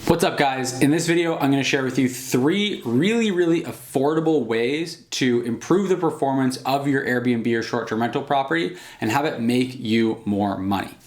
What's up guys? In this video, I'm gonna share with you three really affordable ways to improve the performance of your Airbnb or short-term rental property and have it make you more money.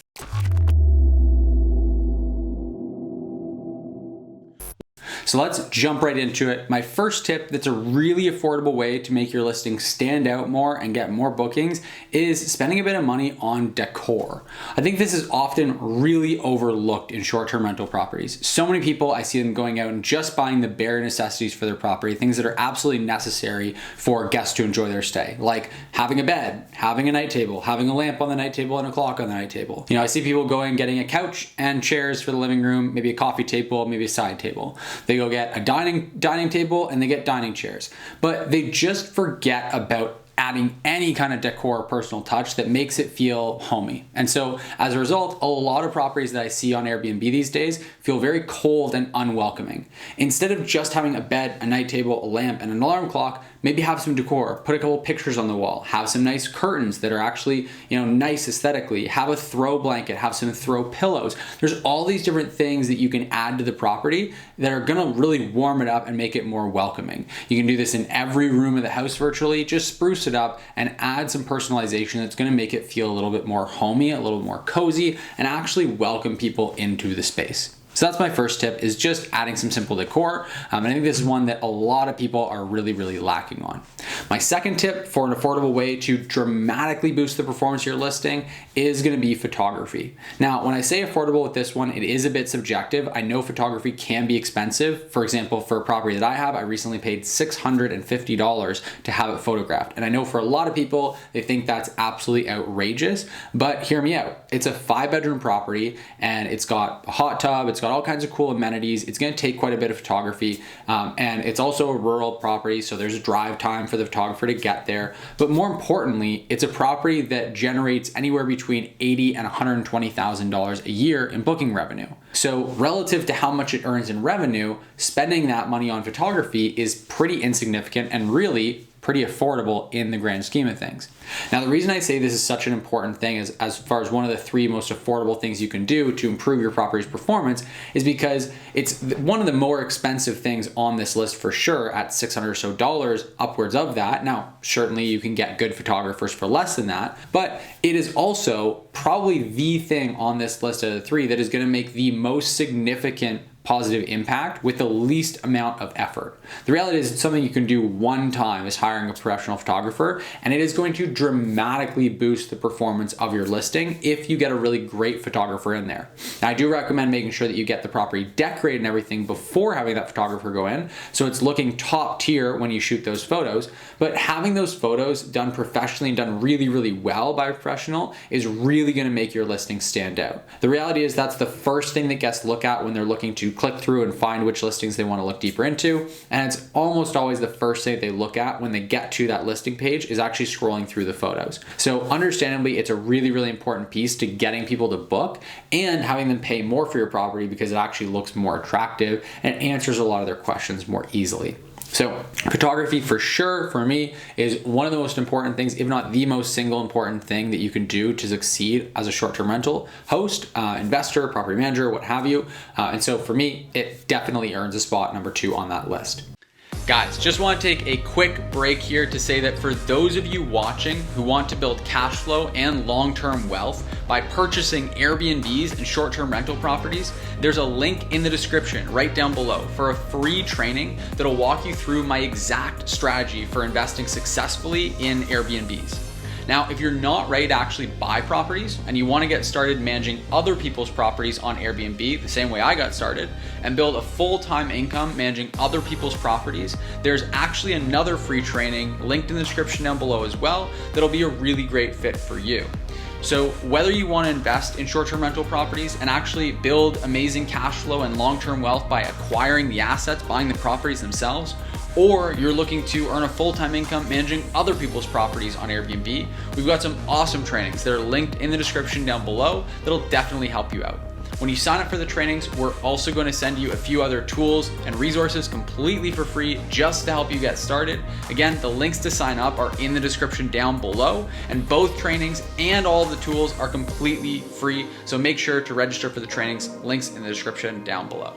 So let's jump right into it. My first tip that's a really affordable way to make your listing stand out more and get more bookings is spending a bit of money on decor. I think this is often really overlooked in short-term rental properties. So many people, I see them going out and just buying the bare necessities for their property, things that are absolutely necessary for guests to enjoy their stay, like having a bed, having a night table, having a lamp on the night table and a clock on the night table. You know, I see people going and getting a couch and chairs for the living room, maybe a coffee table, maybe a side table. They go get a dining table and they get dining chairs, but they just forget about adding any kind of decor or personal touch that makes it feel homey. And so as a result, a lot of properties that I see on Airbnb these days feel very cold and unwelcoming. Instead of just having a bed, a night table, a lamp, and an alarm clock, maybe have some decor, put a couple pictures on the wall, have some nice curtains that are actually, nice aesthetically, have a throw blanket, have some throw pillows. There's all these different things that you can add to the property that are gonna really warm it up and make it more welcoming. You can do this in every room of the house virtually, just spruce it up and add some personalization that's gonna make it feel a little bit more homey, a little more cozy, and actually welcome people into the space. So that's my first tip, is just adding some simple decor. And I think this is one that a lot of people are really lacking on. My second tip for an affordable way to dramatically boost the performance of your listing is gonna be photography. Now, when I say affordable with this one, it is a bit subjective. I know photography can be expensive. For example, for a property that I have, I recently paid $650 to have it photographed. And I know for a lot of people, they think that's absolutely outrageous, but hear me out. It's a 5-bedroom property and it's got a hot tub, it's got all kinds of cool amenities. It's gonna take quite a bit of photography, and it's also a rural property, so there's a drive time for the photographer to get there. But more importantly, it's a property that generates anywhere between $80,000 and $120,000 a year in booking revenue. So relative to how much it earns in revenue, spending that money on photography is pretty insignificant and really pretty affordable in the grand scheme of things. Now, the reason I say this is such an important thing is, as far as one of the three most affordable things you can do to improve your property's performance, is because it's one of the more expensive things on this list for sure, at $600 or so, upwards of that. Now, certainly you can get good photographers for less than that, but it is also probably the thing on this list of the three that is gonna make the most significant positive impact with the least amount of effort. The reality is it's something you can do one time, is hiring a professional photographer, and it is going to dramatically boost the performance of your listing if you get a really great photographer in there. Now, I do recommend making sure that you get the property decorated and everything before having that photographer go in, so it's looking top tier when you shoot those photos. But having those photos done professionally and done really well by a professional is really gonna make your listing stand out. The reality is that's the first thing that guests look at when they're looking to click through and find which listings they want to look deeper into. And it's almost always the first thing they look at when they get to that listing page, is actually scrolling through the photos. So understandably, it's a really important piece to getting people to book and having them pay more for your property, because it actually looks more attractive and answers a lot of their questions more easily. So photography, for sure, for me, is one of the most important things, if not the most single important thing that you can do to succeed as a short-term rental host, investor, property manager, what have you. And so for me, it definitely earns a spot number 2 on that list. Guys, just want to take a quick break here to say that for those of you watching who want to build cash flow and long-term wealth by purchasing Airbnbs and short-term rental properties, there's a link in the description right down below for a free training that'll walk you through my exact strategy for investing successfully in Airbnbs. Now, if you're not ready to actually buy properties and you want to get started managing other people's properties on Airbnb the same way I got started, and build a full-time income managing other people's properties, there's actually another free training linked in the description down below as well that'll be a really great fit for you. So whether you want to invest in short-term rental properties and actually build amazing cash flow and long-term wealth by acquiring the assets, buying the properties themselves, or you're looking to earn a full-time income managing other people's properties on Airbnb, we've got some awesome trainings that are linked in the description down below that'll definitely help you out. When you sign up for the trainings, we're also going to send you a few other tools and resources completely for free just to help you get started. Again, the links to sign up are in the description down below, and both trainings and all of the tools are completely free. So make sure to register for the trainings, links in the description down below.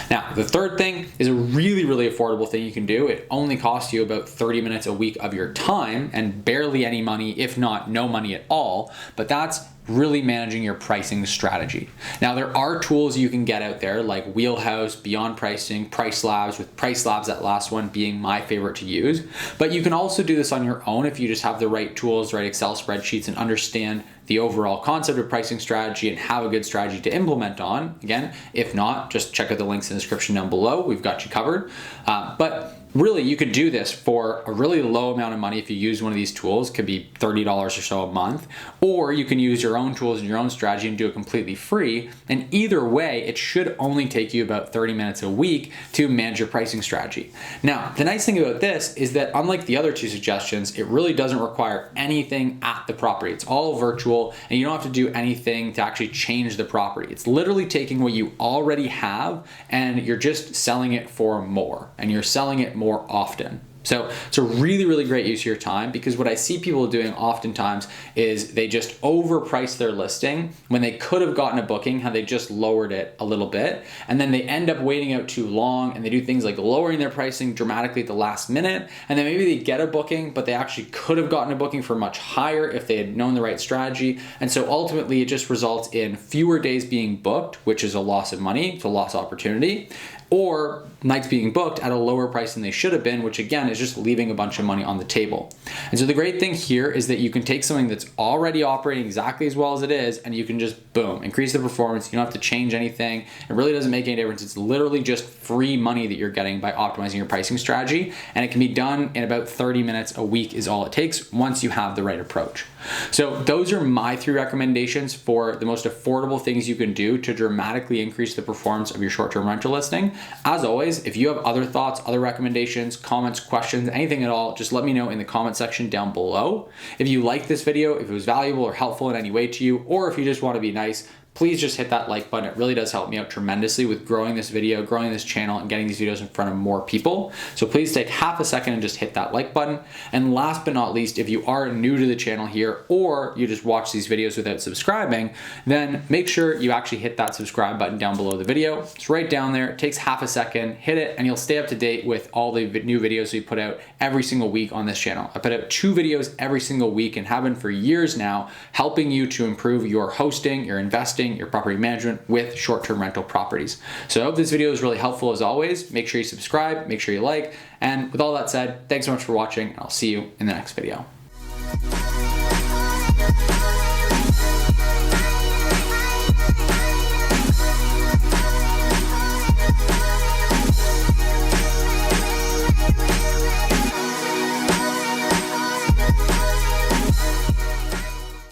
Now, the third thing is a really, really affordable thing you can do. It only costs you about 30 minutes a week of your time and barely any money, if not no money at all, but that's really managing your pricing strategy. Now, there are tools you can get out there like Wheelhouse, Beyond Pricing, Price Labs, with Price Labs, that last one being my favorite to use. But you can also do this on your own if you just have the right tools, the right Excel spreadsheets, and understand the overall concept of pricing strategy and have a good strategy to implement on. Again, if not, just check out the links in the description down below. We've got you covered. But really, you could do this for a really low amount of money if you use one of these tools. Could be $30 or so a month, or you can use your own tools and your own strategy and do it completely free. And either way, it should only take you about 30 minutes a week to manage your pricing strategy. Now, the nice thing about this is that unlike the other two suggestions, it really doesn't require anything at the property. It's all virtual and you don't have to do anything to actually change the property. It's literally taking what you already have and you're just selling it for more, and you're selling it more often. So it's a really, really great use of your time, because what I see people doing oftentimes is they just overprice their listing when they could have gotten a booking had they just lowered it a little bit. And then they end up waiting out too long and they do things like lowering their pricing dramatically at the last minute. And then maybe they get a booking, but they actually could have gotten a booking for much higher if they had known the right strategy. And so ultimately it just results in fewer days being booked, which is a loss of money, it's a lost opportunity, or nights being booked at a lower price than they should have been, which again is just leaving a bunch of money on the table. And so the great thing here is that you can take something that's already operating exactly as well as it is, and you can just boom, increase the performance. You don't have to change anything. It really doesn't make any difference. It's literally just free money that you're getting by optimizing your pricing strategy. And it can be done in about 30 minutes a week is all it takes once you have the right approach. So those are my 3 recommendations for the most affordable things you can do to dramatically increase the performance of your short-term rental listing. As always, if you have other thoughts, other recommendations, comments, questions, anything at all, just let me know in the comment section down below. If you liked this video, if it was valuable or helpful in any way to you, or if you just want to be nice, please just hit that like button. It really does help me out tremendously with growing this video, growing this channel, and getting these videos in front of more people. So please take half a second and just hit that like button. And last but not least, if you are new to the channel here, or you just watch these videos without subscribing, then make sure you actually hit that subscribe button down below the video. It's right down there. It takes half a second. Hit it and you'll stay up to date with all the new videos we put out every single week on this channel. I put out 2 videos every single week and have been for years now, helping you to improve your hosting, your investing, your property management with short-term rental properties. So I hope this video is really helpful as always. Make sure you subscribe, make sure you like, and with all that said, thanks so much for watching. I'll see you in the next video.